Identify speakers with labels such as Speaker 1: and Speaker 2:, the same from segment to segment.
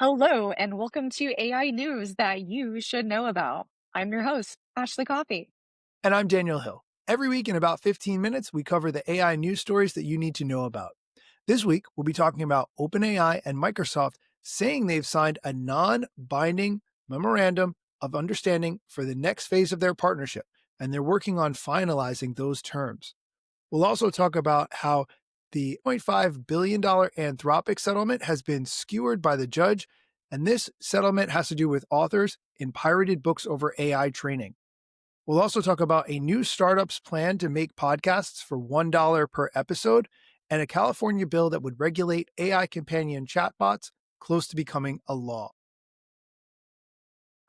Speaker 1: Hello, and welcome to AI news that you should know about. I'm your host, Ashley Coffey.
Speaker 2: And I'm Daniel Hill. Every week in about 15 minutes, we cover the AI news stories that you need to know about. This week, we'll be talking about OpenAI and Microsoft saying they've signed a non binding memorandum of understanding for the next phase of their partnership, and they're working on finalizing those terms. We'll also talk about how the $0.5 billion Anthropic settlement has been skewered by the judge, and this settlement has to do with authors in pirated books over AI training. We'll also talk about a new startup's plan to make podcasts for $1 per episode and a California bill that would regulate AI companion chatbots close to becoming a law.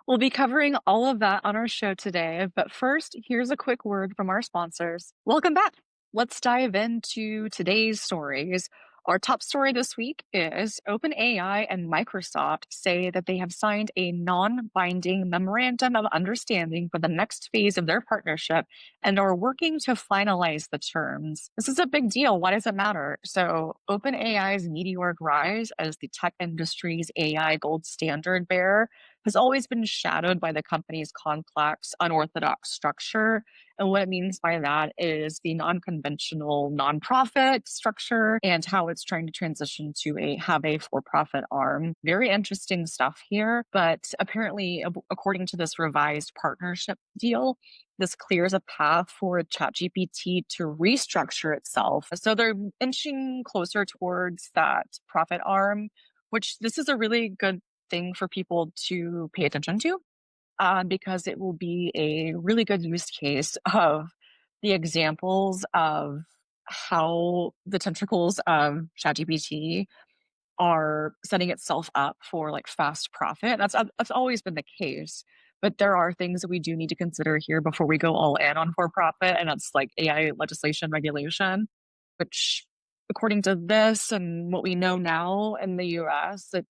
Speaker 1: We'll be covering all of that on our show today, but first, here's a quick word from our sponsors. Welcome back. Let's dive into today's stories. Our top story this week is OpenAI and Microsoft say that they have signed a non binding memorandum of understanding for the next phase of their partnership and are working to finalize the terms. This is a big deal. Why does it matter? So, OpenAI's meteoric rise as the tech industry's AI gold standard bearer has always been shadowed by the company's complex, unorthodox structure. And what it means by that is the non-conventional nonprofit structure and how it's trying to transition to have a for-profit arm. Very interesting stuff here, but apparently, according to this revised partnership deal, this clears a path for ChatGPT to restructure itself. So they're inching closer towards that profit arm, which this is a really good thing for people to pay attention to because it will be a really good use case of the examples of how the tentacles of ChatGPT are setting itself up for like fast profit. That's always been the case, but there are things that we do need to consider here before we go all in on for profit, and that's like AI legislation regulation, which according to this and what we know now in the US, it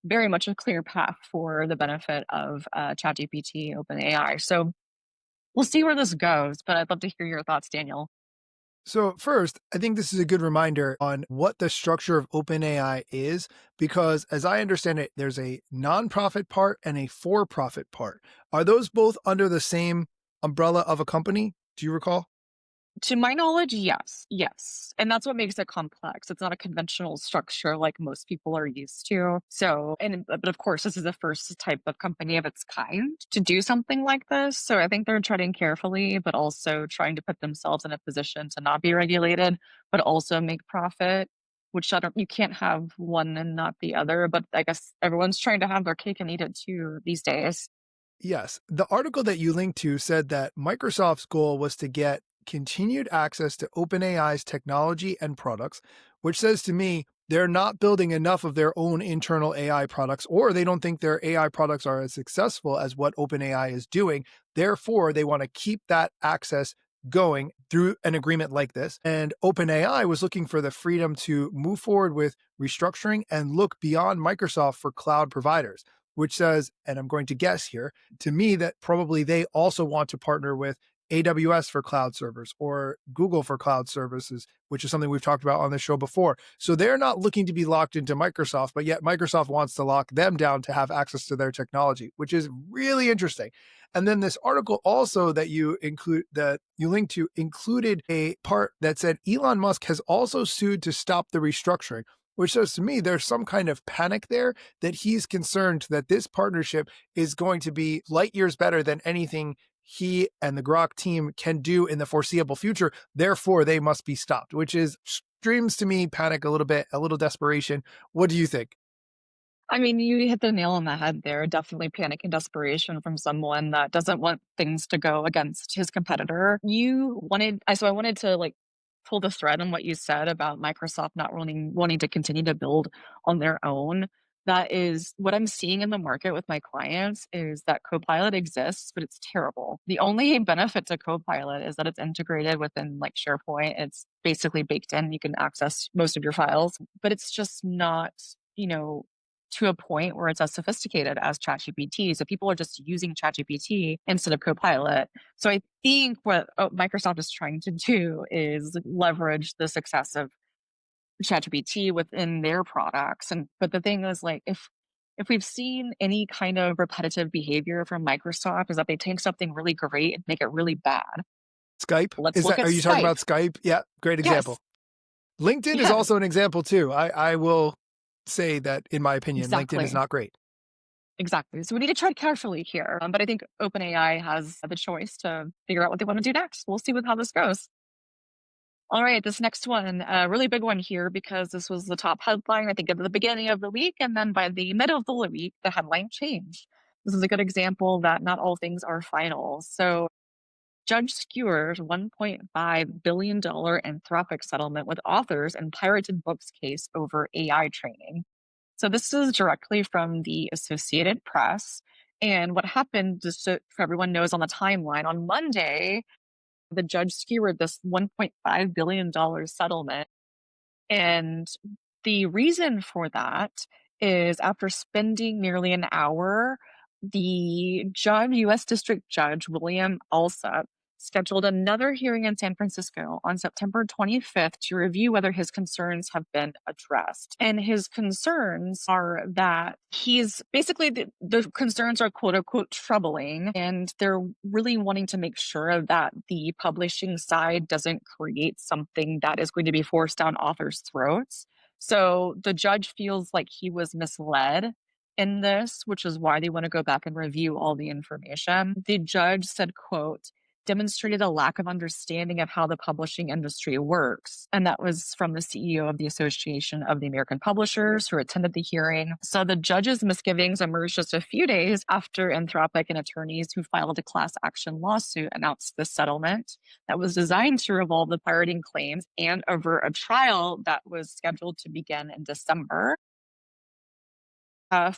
Speaker 1: very much a clear path for the benefit of ChatGPT, OpenAI. So we'll see where this goes, but I'd love to hear your thoughts, Daniel.
Speaker 2: So, first, I think this is a good reminder on what the structure of OpenAI is, because as I understand it, there's a nonprofit part and a for profit part. Are those both under the same umbrella of a company? Do you recall?
Speaker 1: To my knowledge, yes, yes. And that's what makes it complex. It's not a conventional structure like most people are used to. So, but of course, this is the first type of company of its kind to do something like this. So I think they're treading carefully, but also trying to put themselves in a position to not be regulated, but also make profit, which you can't have one and not the other. But I guess everyone's trying to have their cake and eat it too these days.
Speaker 2: Yes. The article that you linked to said that Microsoft's goal was to get continued access to OpenAI's technology and products, which says to me they're not building enough of their own internal AI products, or they don't think their AI products are as successful as what OpenAI is doing. Therefore, they want to keep that access going through an agreement like this. And OpenAI was looking for the freedom to move forward with restructuring and look beyond Microsoft for cloud providers, which says, and I'm going to guess here, to me that probably they also want to partner with AWS for cloud servers or Google for cloud services, which is something we've talked about on the show before. So they're not looking to be locked into Microsoft, but yet Microsoft wants to lock them down to have access to their technology, which is really interesting. And then this article also that you linked to included a part that said Elon Musk has also sued to stop the restructuring, which says to me there's some kind of panic there that he's concerned that this partnership is going to be light years better than anything he and the Grok team can do in the foreseeable future. Therefore, they must be stopped, which is streams to me panic a little bit, a little desperation. What do you think?
Speaker 1: I mean, you hit the nail on the head there. Definitely panic and desperation from someone that doesn't want things to go against his competitor. So I wanted to like pull the thread on what you said about Microsoft not wanting to continue to build on their own. That is what I'm seeing in the market with my clients is that Copilot exists, but it's terrible. The only benefit to Copilot is that it's integrated within like SharePoint. It's basically baked in. You can access most of your files, but it's just not, you know, to a point where it's as sophisticated as ChatGPT. So people are just using ChatGPT instead of Copilot. So I think what Microsoft is trying to do is leverage the success of ChatGPT within their products. But the thing is, like, if if we've seen any kind of repetitive behavior from Microsoft, is that they take something really great and make it really bad.
Speaker 2: Skype?
Speaker 1: Let's look at
Speaker 2: Are you talking
Speaker 1: Skype.
Speaker 2: about Skype? Yeah, great
Speaker 1: Yes,
Speaker 2: example. LinkedIn is
Speaker 1: yes,
Speaker 2: also an example too. I will say that in my opinion, LinkedIn is
Speaker 1: exactly.
Speaker 2: not great.
Speaker 1: Exactly. So we need to tread carefully here. But I think OpenAI has the choice to figure out what they want to do next. We'll see with how this goes. All right, this next one, a really big one here because this was the top headline, I think, at the beginning of the week. And then by the middle of the week, the headline changed. This is a good example that not all things are final. So Judge Skewer's $1.5 billion Anthropic settlement with authors and pirated books case over AI training. So this is directly from the Associated Press. And what happened, just so for everyone knows on the timeline, on Monday, the judge skewered this $1.5 billion settlement. And the reason for that is after spending nearly an hour, the U.S. District Judge William Alsup scheduled another hearing in San Francisco on September 25th to review whether his concerns have been addressed. And his concerns are that he's basically the concerns are quote unquote troubling, and they're really wanting to make sure that the publishing side doesn't create something that is going to be forced down authors' throats. So the judge feels like he was misled in this, which is why they want to go back and review all the information. The judge said, quote, demonstrated a lack of understanding of how the publishing industry works. And that was from the CEO of the Association of the American Publishers who attended the hearing. So the judge's misgivings emerged just a few days after Anthropic and attorneys who filed a class action lawsuit announced the settlement that was designed to resolve the pirating claims and avert a trial that was scheduled to begin in December. Uh,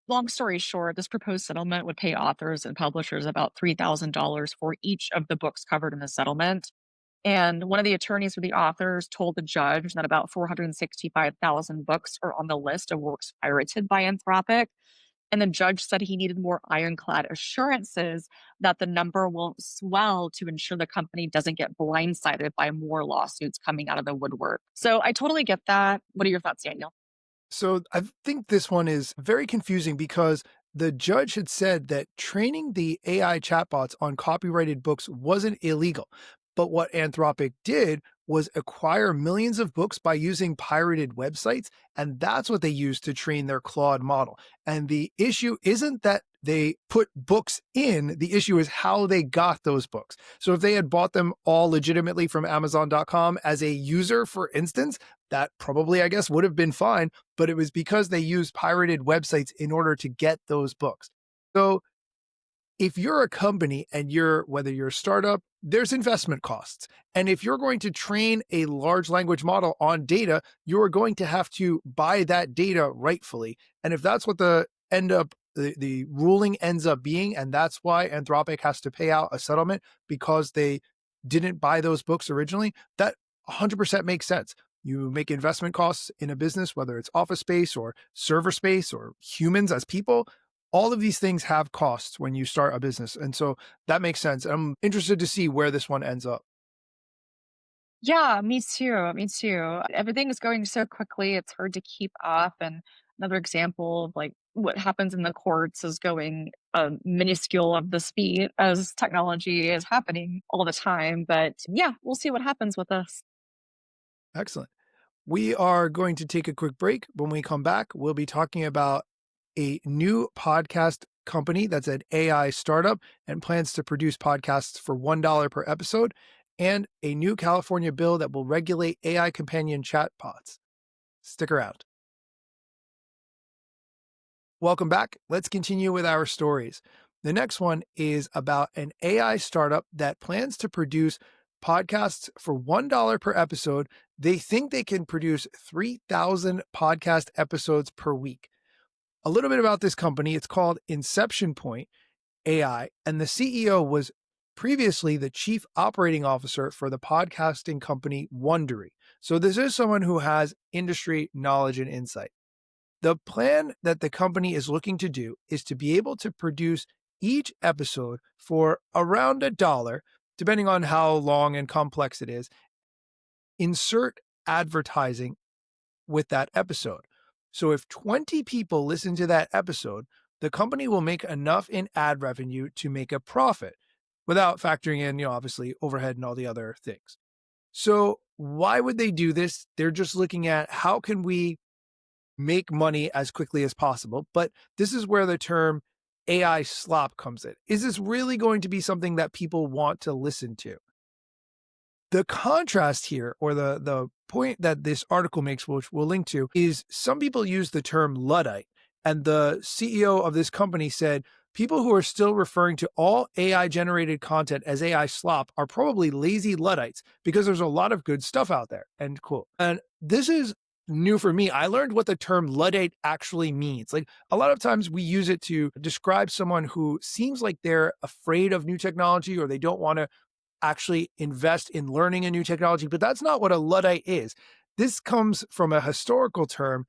Speaker 1: Long story short, this proposed settlement would pay authors and publishers about $3,000 for each of the books covered in the settlement. And one of the attorneys for the authors told the judge that about 465,000 books are on the list of works pirated by Anthropic. And the judge said he needed more ironclad assurances that the number won't swell to ensure the company doesn't get blindsided by more lawsuits coming out of the woodwork. So I totally get that. What are your thoughts, Daniel?
Speaker 2: So I think this one is very confusing because the judge had said that training the AI chatbots on copyrighted books wasn't illegal. But what Anthropic did was acquire millions of books by using pirated websites. And that's what they used to train their Claude model. And the issue isn't that they put books in, the issue is how they got those books. So if they had bought them all legitimately from Amazon.com as a user, for instance, that probably, I guess, would have been fine, but it was because they used pirated websites in order to get those books. So if you're a company and whether you're a startup, there's investment costs. And if you're going to train a large language model on data, you're going to have to buy that data rightfully. And if that's what the ruling ends up being, and that's why Anthropic has to pay out a settlement because they didn't buy those books originally, that 100% makes sense. You make investment costs in a business, whether it's office space or server space or humans as people, all of these things have costs when you start a business. And so that makes sense. I'm interested to see where this one ends up.
Speaker 1: Yeah, me too. Me too. Everything is going so quickly, it's hard to keep up. And another example of like what happens in the courts is going minuscule of the speed as technology is happening all the time. But yeah, we'll see what happens with this.
Speaker 2: Excellent. We are going to take a quick break. When we come back, we'll be talking about a new podcast company that's an AI startup and plans to produce podcasts for $1 per episode, and a new California bill that will regulate AI companion chatbots. Stick around. Welcome back. Let's continue with our stories. The next one is about an AI startup that plans to produce podcasts for $1 per episode. They think they can produce 3,000 podcast episodes per week. A little bit about this company. It's called Inception Point AI, and the CEO was previously the chief operating officer for the podcasting company Wondery. So this is someone who has industry knowledge and insight. The plan that the company is looking to do is to be able to produce each episode for around $1, depending on how long and complex it is, insert advertising with that episode. So if 20 people listen to that episode, the company will make enough in ad revenue to make a profit without factoring in, obviously overhead and all the other things. So why would they do this? They're just looking at how can we make money as quickly as possible. But this is where the term AI slop comes in. Is this really going to be something that people want to listen to? The contrast here, or the point that this article makes, which we'll link to, is some people use the term Luddite. And the CEO of this company said people who are still referring to all AI generated content as AI slop are probably lazy Luddites because there's a lot of good stuff out there. End quote. And this is new for me. I learned what the term Luddite actually means. Like a lot of times we use it to describe someone who seems like they're afraid of new technology or they don't want to actually invest in learning a new technology, but that's not what a Luddite is. This comes from a historical term,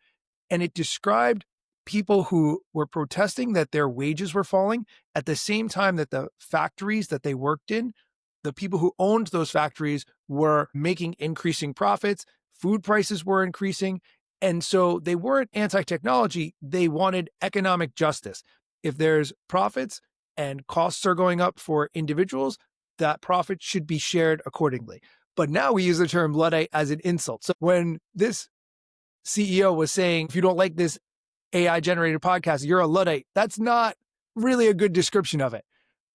Speaker 2: and it described people who were protesting that their wages were falling at the same time that the factories that they worked in, the people who owned those factories were making increasing profits, food prices were increasing. And so they weren't anti technology, they wanted economic justice. If there's profits and costs are going up for individuals, that profit should be shared accordingly. But now we use the term Luddite as an insult. So when this CEO was saying, if you don't like this AI generated podcast, you're a Luddite, that's not really a good description of it.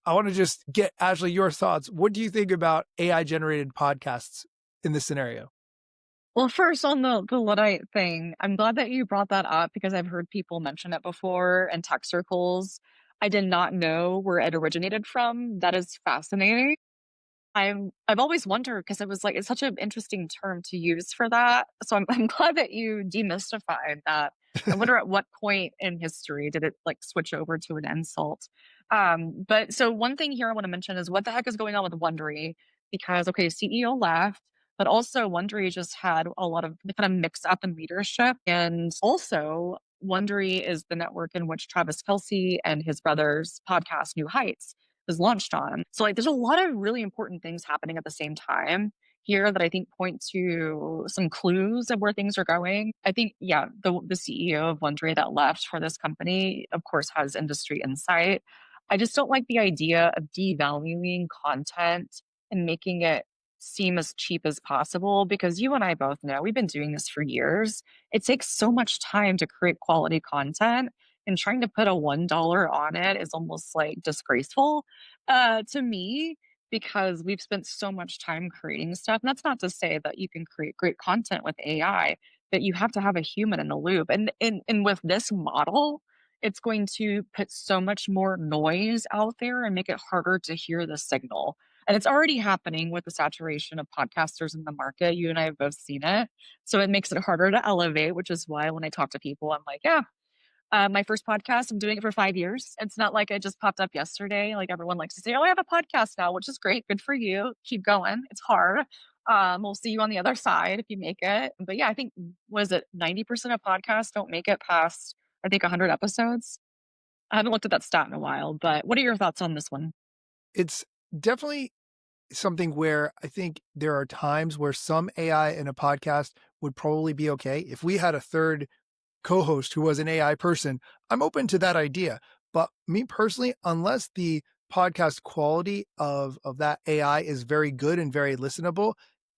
Speaker 2: I want to just get, Ashley, your thoughts. What do you think about AI generated podcasts in this scenario?
Speaker 1: Well, first on the Luddite thing, I'm glad that you brought that up because I've heard people mention it before in tech circles. I did not know where it originated from. That is fascinating. I've always wondered because it was like it's such an interesting term to use for that. So I'm glad that you demystified that. I wonder at what point in history did it like switch over to an insult. But so one thing here I want to mention is what the heck is going on with Wondery? Because okay, CEO left, but also Wondery just had a lot of they kind of mix up in leadership, and also Wondery is the network in which Travis Kelsey and his brother's podcast New Heights was launched on. So like there's a lot of really important things happening at the same time here that I think point to some clues of where things are going. I think yeah, the CEO of Wondery that left for this company of course has industry insight. I just don't like the idea of devaluing content and making it seem as cheap as possible because you and I both know we've been doing this for years. It takes so much time to create quality content and trying to put a $1 on it is almost like disgraceful to me because we've spent so much time creating stuff. And that's not to say that you can create great content with AI, but you have to have a human in the loop. And with this model, it's going to put so much more noise out there and make it harder to hear the signal. And it's already happening with the saturation of podcasters in the market. You and I have both seen it. So it makes it harder to elevate, which is why when I talk to people, I'm like, yeah, my first podcast, I'm doing it for 5 years. It's not like it just popped up yesterday. Like everyone likes to say, "Oh, I have a podcast now," which is great. Good for you. Keep going. It's hard. We'll see you on the other side if you make it. But yeah, I think was it 90% of podcasts don't make it past I think 100 episodes. I haven't looked at that stat in a while, but what are your thoughts on this one?
Speaker 2: It's definitely something where I think there are times where some AI in a podcast would probably be okay. If we had a third co-host who was an AI person, I'm open to that idea. But me personally, unless the podcast quality of that AI is very good and very listenable,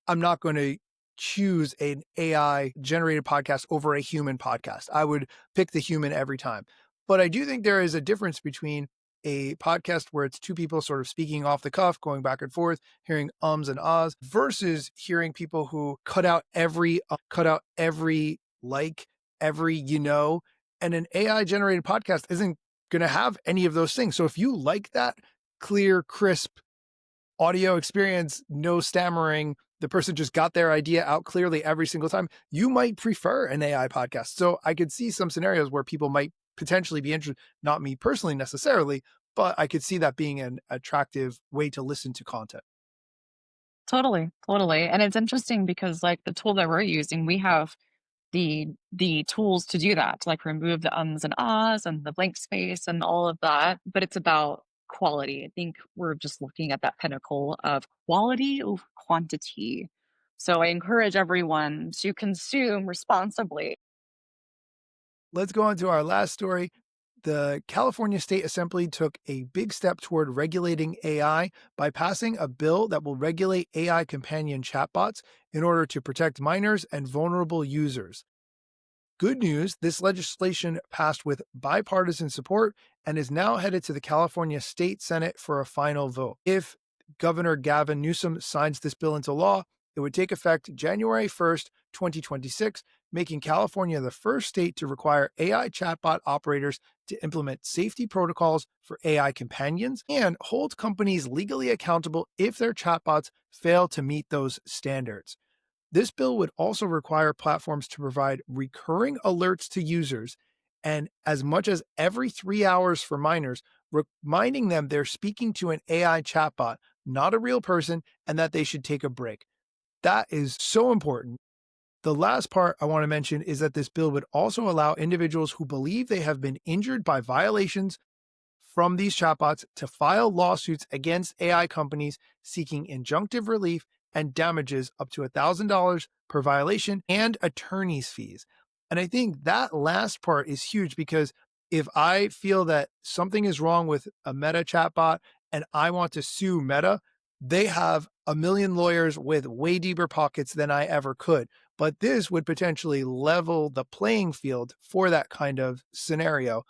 Speaker 2: I'm not going to choose an AI generated podcast over a human podcast. I would pick the human every time. But I do think there is a difference between a podcast where it's two people sort of speaking off the cuff, going back and forth, hearing ums and ahs, versus hearing people who cut out every like, every and an AI generated podcast isn't going to have any of those things. So if you like that clear, crisp audio experience, no stammering, the person just got their idea out clearly every single time, you might prefer an AI podcast. So I could see some scenarios where people might potentially be interested, not me personally necessarily, but I could see that being an attractive way to listen to content.
Speaker 1: Totally, totally. And it's interesting because like the tool that we're using, we have the tools to do that, to like remove the ums and ahs and the blank space and all of that. But it's about quality. I think we're just looking at that pinnacle of quality over quantity. So I encourage everyone to consume responsibly.
Speaker 2: Let's go on to our last story. The California State Assembly took a big step toward regulating AI by passing a bill that will regulate AI companion chatbots in order to protect minors and vulnerable users. Good news, this legislation passed with bipartisan support and is now headed to the California State Senate for a final vote. If Governor Gavin Newsom signs this bill into law, it would take effect January 1st, 2026, making California the first state to require AI chatbot operators to implement safety protocols for AI companions and hold companies legally accountable if their chatbots fail to meet those standards. This bill would also require platforms to provide recurring alerts to users and as much as every 3 hours for minors, reminding them they're speaking to an AI chatbot, not a real person, and that they should take a break. That is so important. The last part I want to mention is that this bill would also allow individuals who believe they have been injured by violations from these chatbots to file lawsuits against AI companies seeking injunctive relief and damages up to $1,000 per violation and attorney's fees. And I think that last part is huge because if I feel that something is wrong with a Meta chatbot and I want to sue Meta, they have a million lawyers with way deeper pockets than I ever could. But this would potentially level the playing field for that kind of scenario,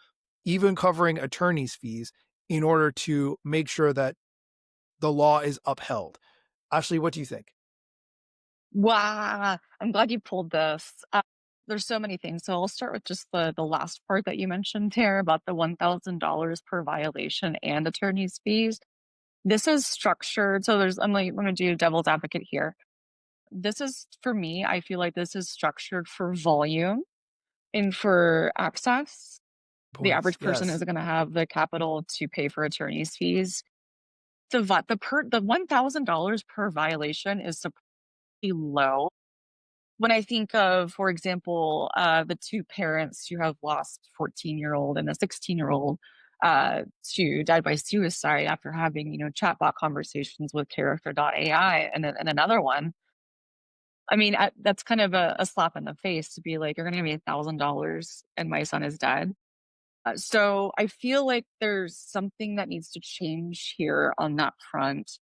Speaker 2: even covering attorney's fees in order to make sure that the law is upheld. Ashley, what do you think?
Speaker 1: Wow, I'm glad you pulled this. There's so many things. So I'll start with just the last part that you mentioned there about the $1,000 per violation and attorney's fees. This is structured. So I'm gonna do devil's advocate here. This is for me, I feel like this is structured for volume and for access. The
Speaker 2: Points.
Speaker 1: average person
Speaker 2: Yes.
Speaker 1: isn't gonna have the capital to pay for attorney's fees. The $1,000 per violation is surprisingly low. When I think of, for example, the two parents who have lost 14-year-old and a 16-year-old to died by suicide after having, chatbot conversations with character.ai and another one. I mean, that's kind of a slap in the face to be like, you're going to give me $1,000 and my son is dead. So I feel like there's something that needs to change here on that front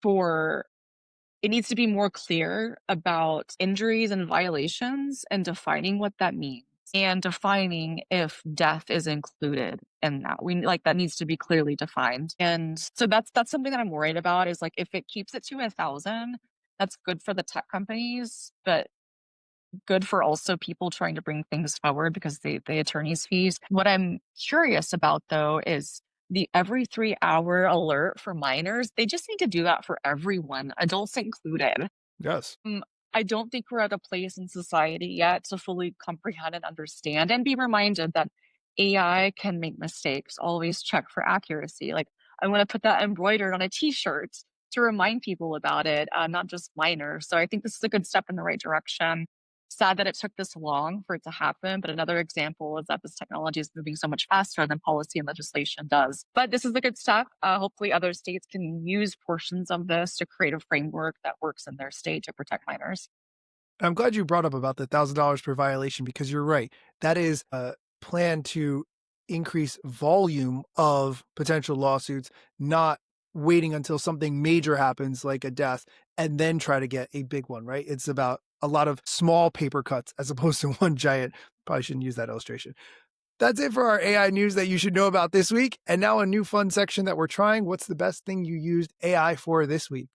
Speaker 1: for it needs to be more clear about injuries and violations and defining what that means and defining if death is included in that. We like that needs to be clearly defined. And so that's something that I'm worried about is like if it keeps it to 1,000, that's good for the tech companies, but good for also people trying to bring things forward because the attorney's fees. What I'm curious about though is the every 3 hour alert for minors. They just need to do that for everyone, adults included.
Speaker 2: Yes.
Speaker 1: Mm, I don't think we're at a place in society yet to fully comprehend and understand and be reminded that AI can make mistakes. Always check for accuracy. Like, I want to put that embroidered on a t shirt to remind people about it, not just minors. So I think this is a good step in the right direction. Sad that it took this long for it to happen, but another example is that this technology is moving so much faster than policy and legislation does. But this is a good step. Hopefully, other states can use portions of this to create a framework that works in their state to protect minors.
Speaker 2: I'm glad you brought up about the $1,000 per violation because you're right. That is a plan to increase volume of potential lawsuits, not waiting until something major happens like a death and then try to get a big one, right? It's about a lot of small paper cuts as opposed to one giant. Probably shouldn't use that illustration. That's it for our AI news that you should know about this week. And now a new fun section that we're trying. What's the best thing you used AI for this week?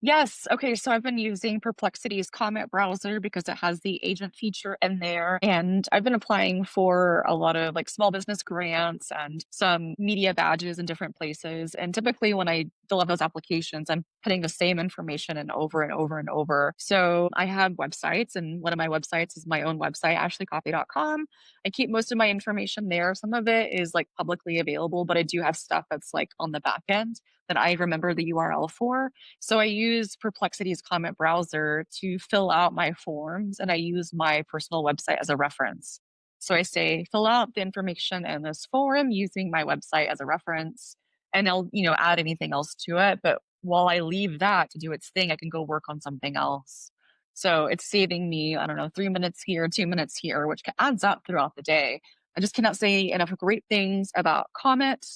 Speaker 1: Yes. Okay. So I've been using Perplexity's comment browser because it has the agent feature in there. And I've been applying for a lot of like small business grants and some media badges in different places. And typically, when I fill out those applications, I'm putting the same information in over and over and over. So I have websites, and one of my websites is my own website, ashleycoffey.com. I keep most of my information there. Some of it is like publicly available, but I do have stuff that's like on the back end that I remember the URL for. So I use Perplexity's comment browser to fill out my forms, and I use my personal website as a reference. So I say, fill out the information in this form using my website as a reference, and I'll, add anything else to it. But while I leave that to do its thing, I can go work on something else. So it's saving me, I don't know, 3 minutes here, 2 minutes here, which adds up throughout the day. I just cannot say enough great things about Comet,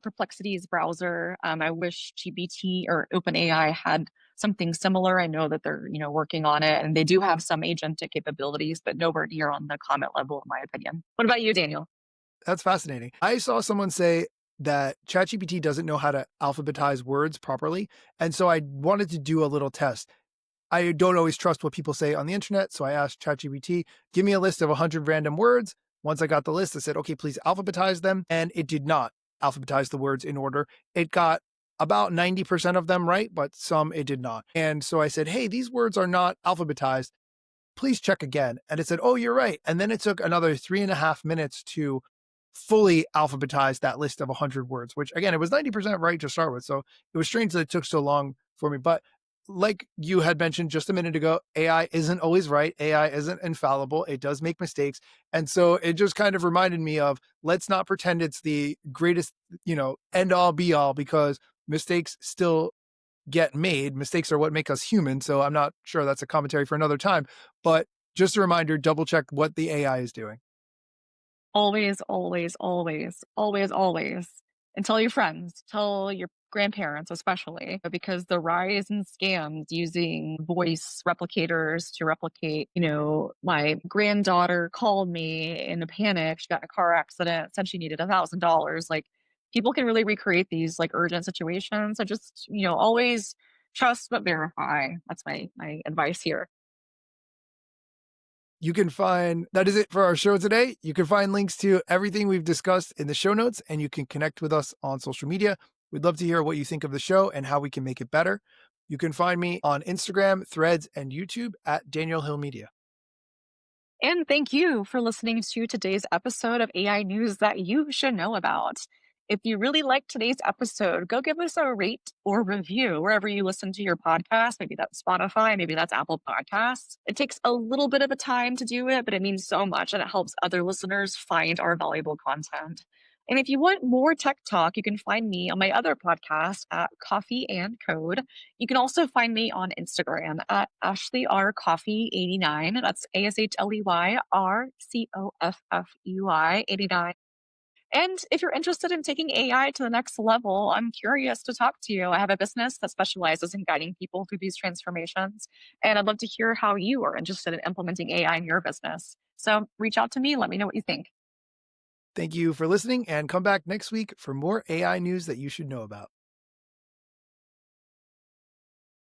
Speaker 1: Perplexity's browser. I wish GPT or OpenAI had something similar. I know that they're working on it, and they do have some agentic capabilities, but nowhere near on the Comet level, in my opinion. What about you, Daniel?
Speaker 2: That's fascinating. I saw someone say that ChatGPT doesn't know how to alphabetize words properly. And so I wanted to do a little test. I don't always trust what people say on the internet. So I asked ChatGPT, give me a list of 100 random words. Once I got the list, I said, okay, please alphabetize them. And it did not alphabetize the words in order. It got about 90% of them right, but some it did not. And so I said, hey, these words are not alphabetized. Please check again. And it said, oh, you're right. And then it took another 3.5 minutes to fully alphabetize that list of 100 words, which again, it was 90% right to start with. So it was strange that it took so long for me. But like you had mentioned just a minute ago, AI isn't always right. AI isn't infallible. It does make mistakes. And so it just kind of reminded me of let's not pretend it's the greatest, end all be all, because mistakes still get made. Mistakes are what make us human. So I'm not sure that's a commentary for another time. But just a reminder, double check what the AI is doing.
Speaker 1: Always, always, always, always, always. And tell your friends, tell your grandparents, especially, because the rise in scams using voice replicators to replicate, my granddaughter called me in a panic. She got in a car accident, said she needed $1,000. Like, people can really recreate these like urgent situations. So just, always trust but verify. That's my advice here.
Speaker 2: You can find that is it for our show today. You can find links to everything we've discussed in the show notes, and you can connect with us on social media. We'd love to hear what you think of the show and how we can make it better. You can find me on Instagram, Threads, and YouTube at Daniel Hill Media.
Speaker 1: And thank you for listening to today's episode of AI News That You Should Know About. If you really liked today's episode, go give us a rate or review wherever you listen to your podcast. Maybe that's Spotify, maybe that's Apple Podcasts. It takes a little bit of a time to do it, but it means so much and it helps other listeners find our valuable content. And if you want more tech talk, you can find me on my other podcast at Coffee and Code. You can also find me on Instagram at Ashley R. Coffey 89. That's AShleyRCoffey 89. And if you're interested in taking AI to the next level, I'm curious to talk to you. I have a business that specializes in guiding people through these transformations. And I'd love to hear how you are interested in implementing AI in your business. So reach out to me. Let me know what you think.
Speaker 2: Thank you for listening, and come back next week for more AI news that you should know about.